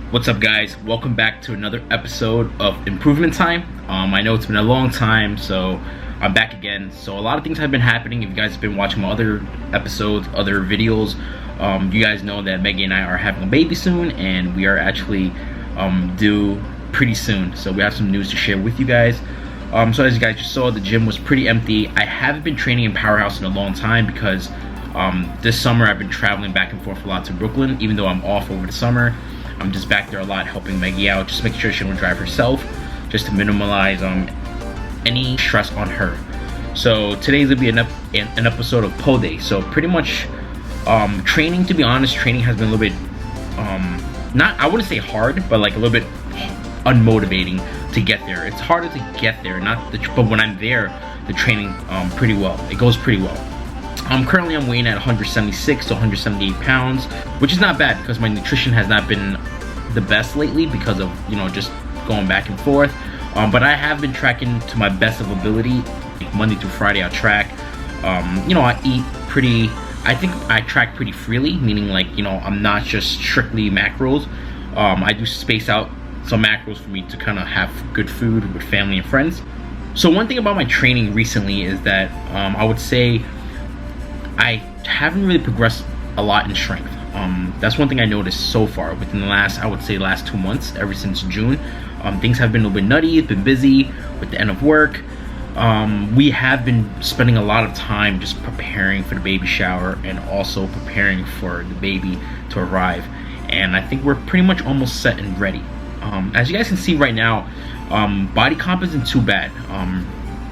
What's up, guys? Welcome back to another episode of Improvement Time. I know it's been a long time, so I'm back again. So a lot of things have been happening. If you guys have been watching my other episodes, other videos, you guys know that Maggie and I are having a baby soon, and we are actually due pretty soon. So we have some news to share with you guys. So as you guys just saw, the gym was pretty empty. I haven't been training in Powerhouse in a long time because this summer I've been traveling back and forth a lot to Brooklyn. Even though I'm off over the summer, I'm just back there a lot helping Maggie out, just making sure she don't drive herself, just to minimize any stress on her. So today's gonna be an episode of Pole Day. So pretty much training, to be honest, training has been a little bit not, I wouldn't say hard, but like a little bit unmotivating to get there. It's harder to get there, but when I'm there, the training pretty well. It goes pretty well. Currently I'm weighing at 176 to 178 pounds, which is not bad because my nutrition has not been the best lately because of, just going back and forth. But I have been tracking to my best of ability. Like Monday through Friday I'll track. I eat pretty, I think I track pretty freely, meaning like, I'm not just strictly macros. I do space out some macros for me to kind of have good food with family and friends. So one thing about my training recently is that I would say I haven't really progressed a lot in strength. That's one thing I noticed so far within the last 2 months, ever since June. Things have been a little bit nutty. It's been busy with the end of work. We have been spending a lot of time just preparing for the baby shower and also preparing for the baby to arrive. And I think we're pretty much almost set and ready. As you guys can see right now, body comp isn't too bad.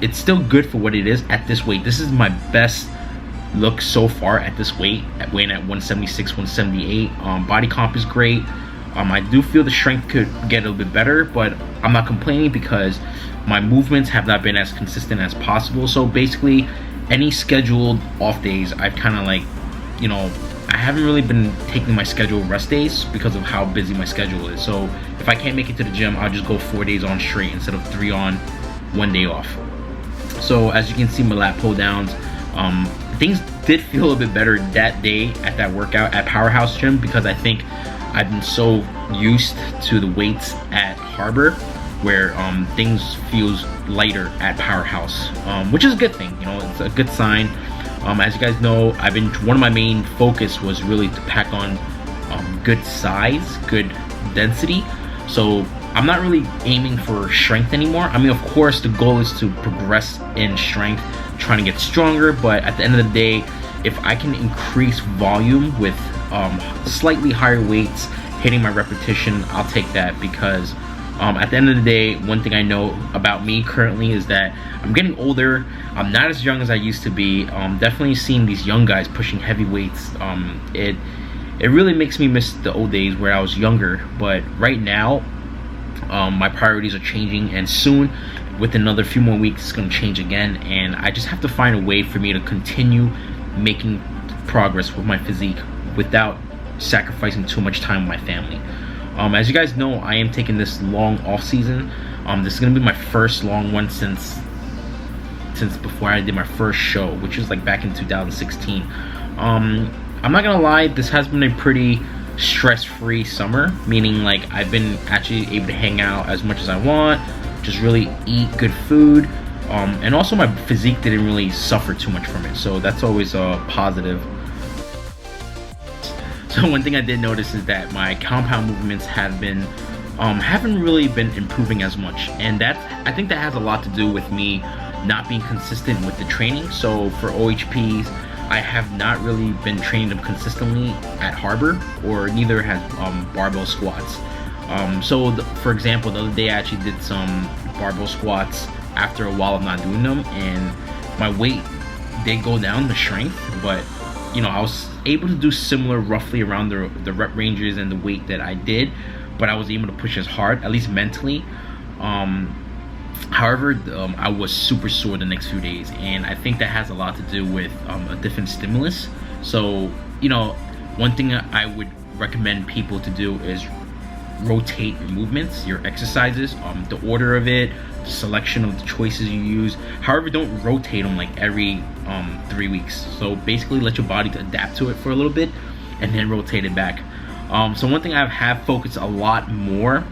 It's still good for what it is at this weight. This is my best look so far at this weight, weighing at 176, 178. Body comp is great. I do feel the strength could get a little bit better, but I'm not complaining because my movements have not been as consistent as possible. So basically, any scheduled off days, I've kind of like, I haven't really been taking my scheduled rest days because of how busy my schedule is. So if I can't make it to the gym, I'll just go 4 days on straight instead of 3 on, 1 day off. So as you can see, my lat pull downs, things did feel a little bit better that day at that workout at Powerhouse Gym because I think I've been so used to the weights at Harbor where things feels lighter at Powerhouse, which is a good thing. It's a good sign. As you guys know, one of my main focus was really to pack on good size, good density. So I'm not really aiming for strength anymore. I mean, of course, the goal is to progress in strength, trying to get stronger, but at the end of the day, if I can increase volume with slightly higher weights, hitting my repetition, I'll take that because at the end of the day, one thing I know about me currently is that I'm getting older. I'm not as young as I used to be. Definitely seeing these young guys pushing heavy weights, it really makes me miss the old days where I was younger. But right now, my priorities are changing, and soon, with another few more weeks, it's going to change again, and I just have to find a way for me to continue making progress with my physique without sacrificing too much time with my family. As you guys know, I am taking this long off season. This is going to be my first long one since before I did my first show, which was like back in 2016. I'm not gonna lie, this has been a pretty stress-free summer, meaning like I've been actually able to hang out as much as I want, just really eat good food, and also my physique didn't really suffer too much from it, so that's always a positive. So one thing I did notice is that my compound movements haven't really been improving as much, and I think that has a lot to do with me not being consistent with the training. So for OHPs, I have not really been training them consistently at Harbor, or neither has barbell squats. For example, the other day I actually did some barbell squats after a while of not doing them, and my weight did go down, the strength, but I was able to do similar, roughly around the rep ranges and the weight that I did, but I was able to push as hard, at least mentally. However, I was super sore the next few days, and I think that has a lot to do with a different stimulus. So, one thing I would recommend people to do is rotate your movements, your exercises, the order of it, the selection of the choices you use. However, don't rotate them like every 3 weeks. So basically let your body adapt to it for a little bit and then rotate it back. So one thing I have focused a lot more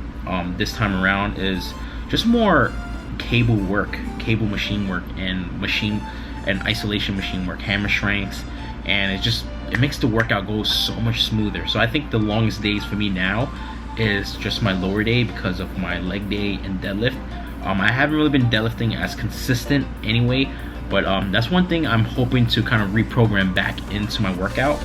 this time around is just more cable machine work, and isolation machine work, hammer strengths, and it makes the workout go so much smoother. So I think the longest days for me now is just my lower day because of my leg day and deadlift. I haven't really been deadlifting as consistent anyway, but that's one thing I'm hoping to kind of reprogram back into my workout.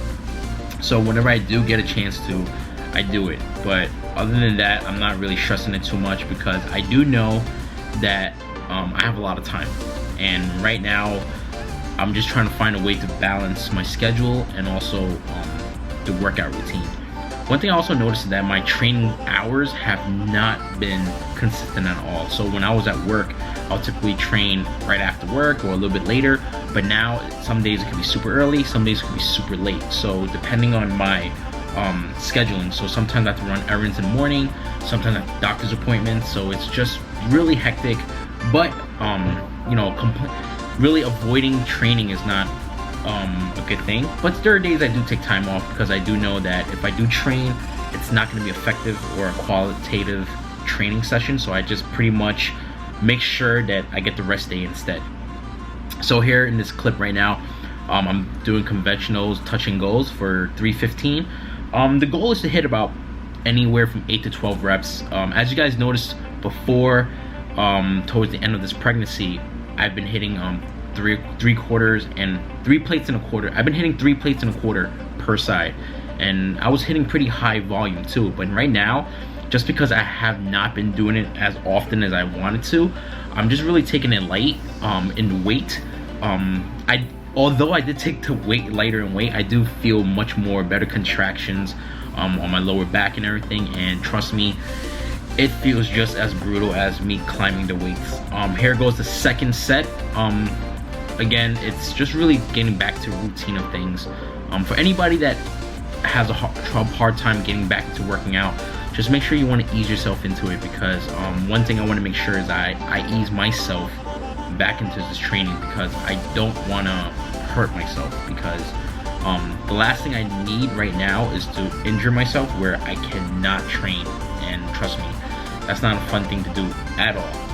So whenever I do get a chance to, I do it. But other than that, I'm not really stressing it too much because I do know that I have a lot of time. And right now, I'm just trying to find a way to balance my schedule and also the workout routine. One thing I also noticed is that my training hours have not been consistent at all. So when I was at work, I'll typically train right after work or a little bit later. But now, some days it can be super early, some days it can be super late. So depending on my scheduling. So sometimes I have to run errands in the morning, sometimes I have doctor's appointments. So it's just really hectic. But you know, really avoiding training is not a good thing. But there are days I do take time off because I do know that if I do train, it's not going to be effective or a qualitative training session. So I just pretty much make sure that I get the rest day instead. So here in this clip right now, I'm doing conventionals, touch and goes for 315. The goal is to hit about anywhere from 8 to 12 reps. As you guys noticed before, towards the end of this pregnancy, I've been hitting three quarters and 3 plates and a quarter. I've been hitting 3 plates and a quarter per side, and I was hitting pretty high volume too. But right now, just because I have not been doing it as often as I wanted to, I'm just really taking it light in weight. Although I did take the weight lighter in weight, I do feel much more better contractions on my lower back and everything. And trust me, it feels just as brutal as me climbing the weights. Here goes the second set. Again, it's just really getting back to routine of things. For anybody that has a hard time getting back into working out, just make sure you want to ease yourself into it, because one thing I want to make sure is I ease myself back into this training, because I don't want to hurt myself, because the last thing I need right now is to injure myself where I cannot train, and trust me, that's not a fun thing to do at all.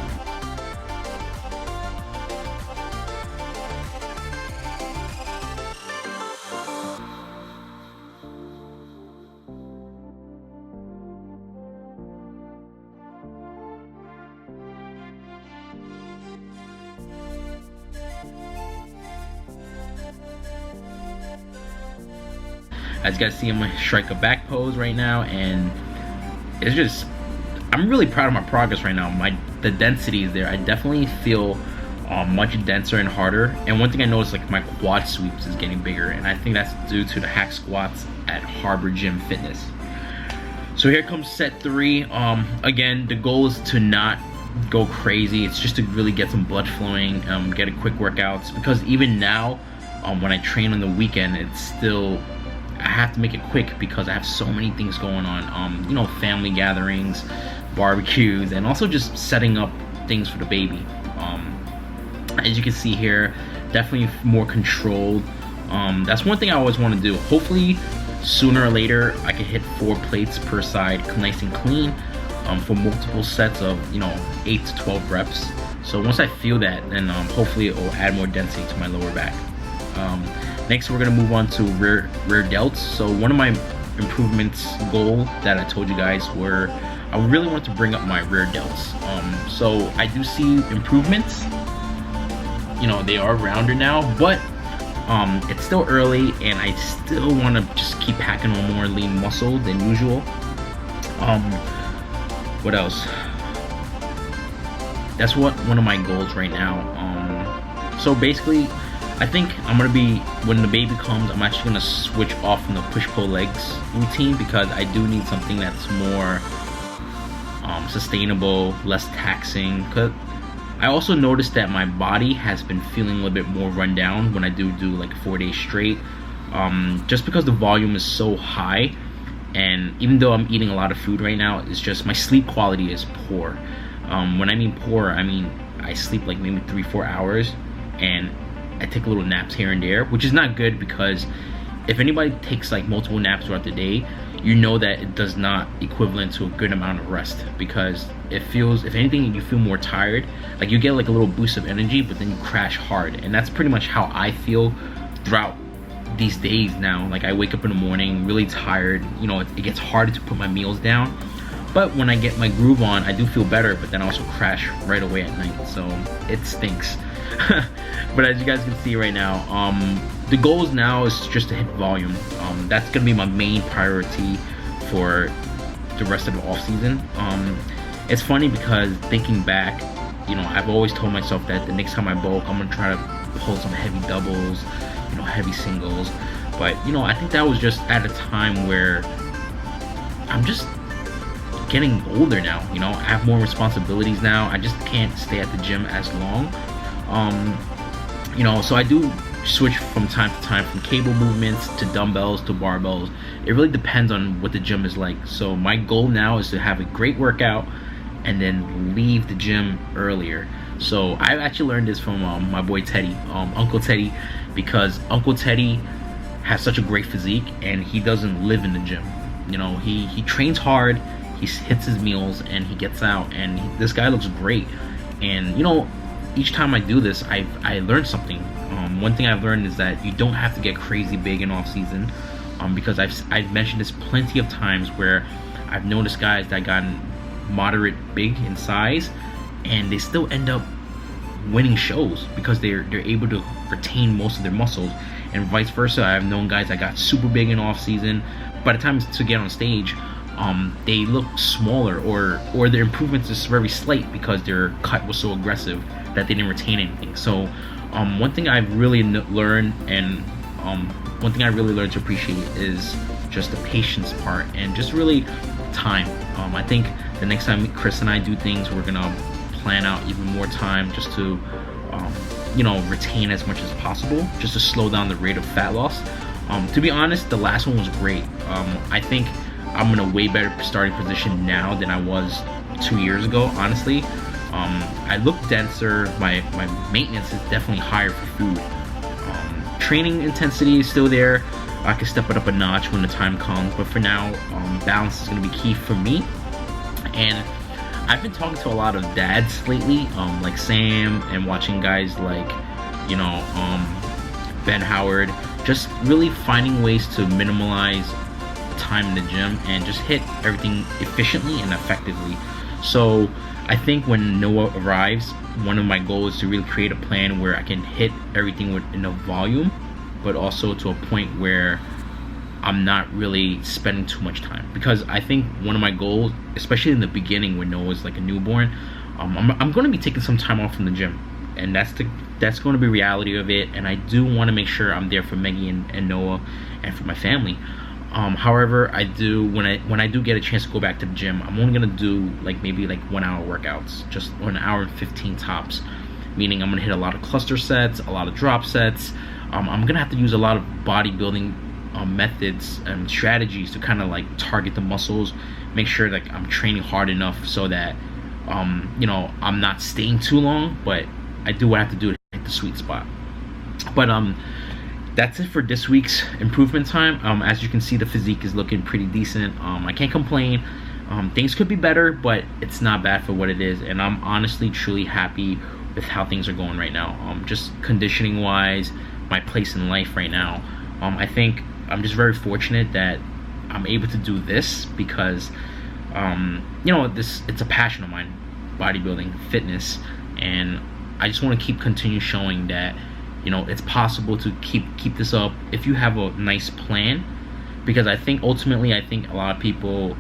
As you guys see, I'm gonna strike a back pose right now, and it's just, I'm really proud of my progress right now. The density is there. I definitely feel much denser and harder. And one thing I noticed, like, my quad sweeps is getting bigger, and I think that's due to the hack squats at Harbor Gym Fitness. So here comes set 3. Again, the goal is to not go crazy. It's just to really get some blood flowing, get a quick workouts, because even now, when I train on the weekend, it's still, I have to make it quick because I have so many things going on. You know, family gatherings, barbecues, and also just setting up things for the baby. As you can see here, definitely more controlled. That's one thing I always want to do. Hopefully, sooner or later, I can hit 4 plates per side, nice and clean, for multiple sets of, you know, 8 to 12 reps. So once I feel that, then hopefully it will add more density to my lower back. Next, we're gonna move on to rear delts. So one of my improvements goal that I told you guys were, I really want to bring up my rear delts. So I do see improvements. You know, they are rounder now, but it's still early, and I still want to just keep packing on more lean muscle than usual. What else? That's one of my goals right now. So basically, I think I'm gonna be, when the baby comes, I'm actually gonna switch off from the push-pull legs routine, because I do need something that's more sustainable, less taxing. Cause I also noticed that my body has been feeling a little bit more run down when I do like 4 days straight, just because the volume is so high. And even though I'm eating a lot of food right now, it's just my sleep quality is poor. When I mean poor, I mean I sleep like maybe 3-4 hours, and I take little naps here and there, which is not good, because if anybody takes like multiple naps throughout the day, you know that it does not equivalent to a good amount of rest, because it feels, if anything, you feel more tired. Like you get like a little boost of energy, but then you crash hard. And that's pretty much how I feel throughout these days now. Like I wake up in the morning really tired, you know, it gets harder to put my meals down. But when I get my groove on, I do feel better, but then I also crash right away at night, so it stinks. But as you guys can see right now, the goals now is just to hit volume. That's gonna be my main priority for the rest of the off season. It's funny because thinking back, you know, I've always told myself that the next time I bulk, I'm gonna try to pull some heavy doubles, you know, heavy singles. But you know, I think that was just at a time where I'm just getting older now. You know, I have more responsibilities now. I just can't stay at the gym as long. You know, so I do switch from time to time from cable movements to dumbbells to barbells. It really depends on what the gym is like. So my goal now is to have a great workout and then leave the gym earlier. So I actually learned this from my boy Teddy, Uncle Teddy, because Uncle Teddy has such a great physique and he doesn't live in the gym. You know, he trains hard, he hits his meals, and he gets out, and this guy looks great. And you know, each time I do this, I learned something. One thing I've learned is that you don't have to get crazy big in off season, because I've mentioned this plenty of times where I've noticed guys that gotten moderate big in size and they still end up winning shows because they're able to retain most of their muscles, and vice versa. I've known guys that got super big in off season, by the time to get on stage, they look smaller, or their improvements is very slight because their cut was so aggressive that they didn't retain anything. So one thing I've really learned, and one thing I really learned to appreciate, is just the patience part and just really time. I think the next time Chris and I do things, we're gonna plan out even more time just to you know, retain as much as possible, just to slow down the rate of fat loss. To be honest, the last one was great. I think I'm in a way better starting position now than I was 2 years ago, honestly. I look denser, my maintenance is definitely higher for food. Training intensity is still there. I can step it up a notch when the time comes, but for now, balance is going to be key for me. And I've been talking to a lot of dads lately, like Sam, and watching guys like, you know, Ben Howard, just really finding ways to minimize time in the gym and just hit everything efficiently and effectively. So I think when Noah arrives, one of my goals is to really create a plan where I can hit everything with enough volume, but also to a point where I'm not really spending too much time. Because I think one of my goals, especially in the beginning when Noah's like a newborn, I'm going to be taking some time off from the gym, and that's going to be reality of it. And I do want to make sure I'm there for Maggie and Noah and for my family. However, I do, when I do get a chance to go back to the gym, I'm only gonna do like maybe like 1 hour workouts, just 1 hour and 15 tops. Meaning I'm gonna hit a lot of cluster sets, a lot of drop sets. I'm gonna have to use a lot of bodybuilding methods and strategies to kind of like target the muscles, make sure that I'm training hard enough so that you know, I'm not staying too long, but I do what I have to do to hit the sweet spot. But that's it for this week's improvement time. As you can see, the physique is looking pretty decent. I can't complain. Things could be better, but it's not bad for what it is, and I'm honestly truly happy with how things are going right now. Just conditioning wise, my place in life right now. I think I'm just very fortunate that I'm able to do this because you know, it's a passion of mine, bodybuilding, fitness, and I just want to continue showing that, you know, it's possible to keep this up if you have a nice plan. Because I think ultimately, I think a lot of people,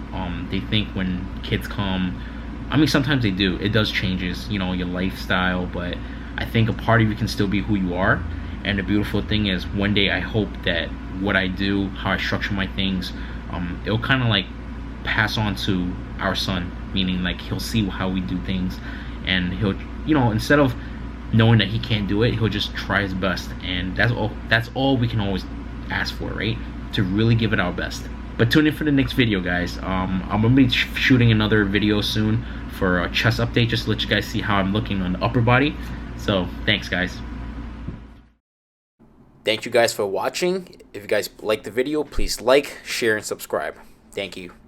they think when kids come, I mean, sometimes they do, it does changes, you know, your lifestyle, but I think a part of you can still be who you are. And the beautiful thing is, one day I hope that what I do, how I structure my things, it'll kind of like pass on to our son, meaning like he'll see how we do things, and he'll, you know, instead of knowing that he can't do it, he'll just try his best. And that's all we can always ask for, right? To really give it our best. But tune in for the next video, guys. I'm gonna be shooting another video soon for a chest update, just to let you guys see how I'm looking on the upper body. So thanks, guys. Thank you guys for watching. If you guys like the video, please like, share, and subscribe. Thank you.